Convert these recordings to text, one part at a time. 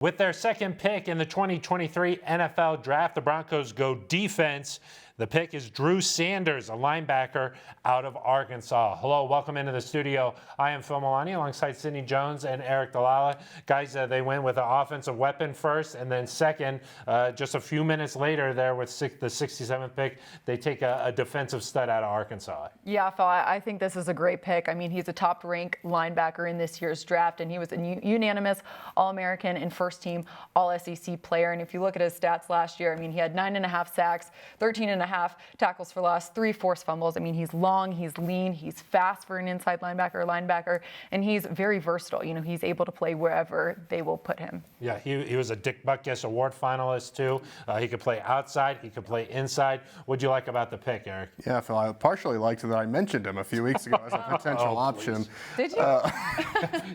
With their second pick in the 2023 NFL Draft, the Broncos go defense. The pick is Drew Sanders, a linebacker out of Arkansas. Hello, welcome into the studio. I am Phil Milani alongside Sidney Jones and Eric Dalala. Guys, they went with an offensive weapon first, and then second, just a few minutes later there with the 67th pick, they take a defensive stud out of Arkansas. Yeah, Phil, I think this is a great pick. I mean, he's a top-ranked linebacker in this year's draft, and he was a unanimous All-American and first-team All-SEC player. And if you look at his stats last year, I mean, he had 9.5 sacks, 13.5 tackles for loss, 3 forced fumbles. I mean, he's long, he's lean, he's fast for an inside linebacker, and he's very versatile. You know, he's able to play wherever they will put him. Yeah, he was a Dick Butkus Award finalist, too. He could play outside, he could play inside. What'd you like about the pick, Eric? Yeah, Phil, I partially liked that I mentioned him a few weeks ago as a potential option. Did you?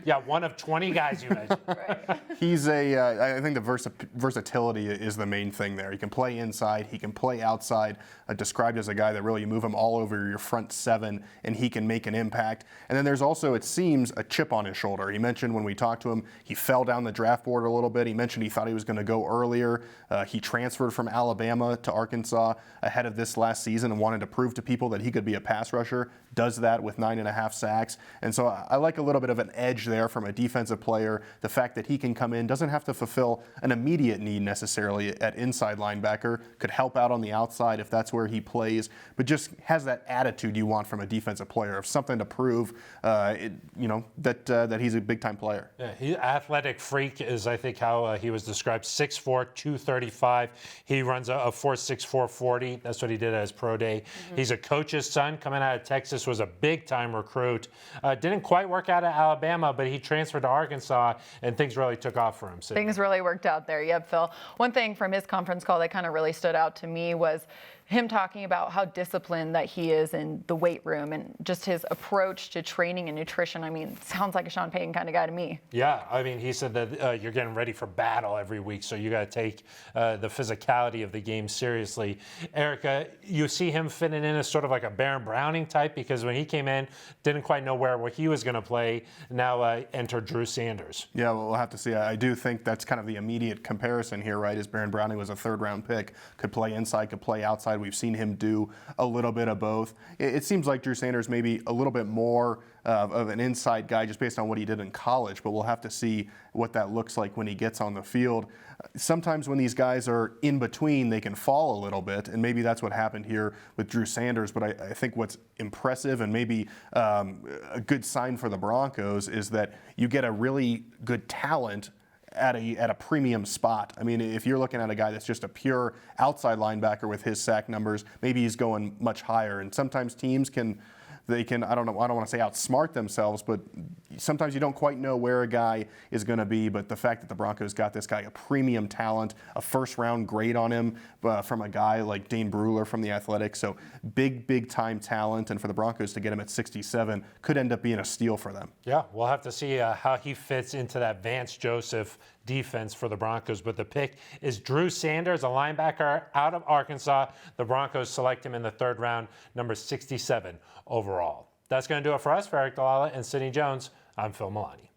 Yeah, one of 20 guys you mentioned. Right. He's I think the versatility is the main thing there. He can play inside, he can play outside, described as a guy that really you move him all over your front seven and he can make an impact. And then there's also, it seems, a chip on his shoulder. He mentioned when we talked to him, he fell down the draft board a little bit. He mentioned he thought he was going to go earlier. He transferred from Alabama to Arkansas ahead of this last season and wanted to prove to people that he could be a pass rusher. Does that with 9.5 sacks. And so I like a little bit of an edge there from a defensive player. The fact that he can come in, doesn't have to fulfill an immediate need necessarily at inside linebacker, could help out on the outside if that's where he plays, but just has that attitude you want from a defensive player of something to prove, that he's a big-time player. Yeah, he's athletic freak is, I think, how he was described. 6'4", 235. He runs a 4.64 40. That's what he did at his pro day. Mm-hmm. He's a coach's son coming out of Texas, was a big-time recruit. Didn't quite work out at Alabama, but he transferred to Arkansas, and things really took off for him. So. Things really worked out there. Yep, Phil. One thing from his conference call that kind of really stood out to me was him talking about how disciplined that he is in the weight room and just his approach to training and nutrition. I mean, sounds like a Sean Payton kind of guy to me. Yeah, I mean, he said that you're getting ready for battle every week, so you got to take the physicality of the game seriously. Erica, you see him fitting in as sort of like a Baron Browning type, because when he came in, didn't quite know where he was going to play. Now enter Drew Sanders. Yeah, well, we'll have to see. I do think that's kind of the immediate comparison here, right? As Baron Browning was a third-round pick, could play inside, could play outside. We've seen him do a little bit of both. It seems like Drew Sanders maybe a little bit more of an inside guy just based on what he did in college, but we'll have to see what that looks like when he gets on the field. Sometimes when these guys are in between, they can fall a little bit, and maybe that's what happened here with Drew Sanders. But I think what's impressive and maybe a good sign for the Broncos is that you get a really good talent at a premium spot. I mean, if you're looking at a guy that's just a pure outside linebacker with his sack numbers, maybe he's going much higher. And sometimes teams can I don't want to say outsmart themselves, but sometimes you don't quite know where a guy is going to be. But the fact that the Broncos got this guy a premium talent, a first-round grade on him from a guy like Dane Bruler from The Athletic, so big time talent. And for the Broncos to get him at 67 could end up being a steal for them. Yeah, we'll have to see how he fits into that Vance Joseph defense for the Broncos. But the pick is Drew Sanders, a linebacker out of Arkansas. The Broncos select him in the third round, number 67 overall. That's going to do it for us. For Eric Dalala and Sidney Jones, I'm Phil Milani.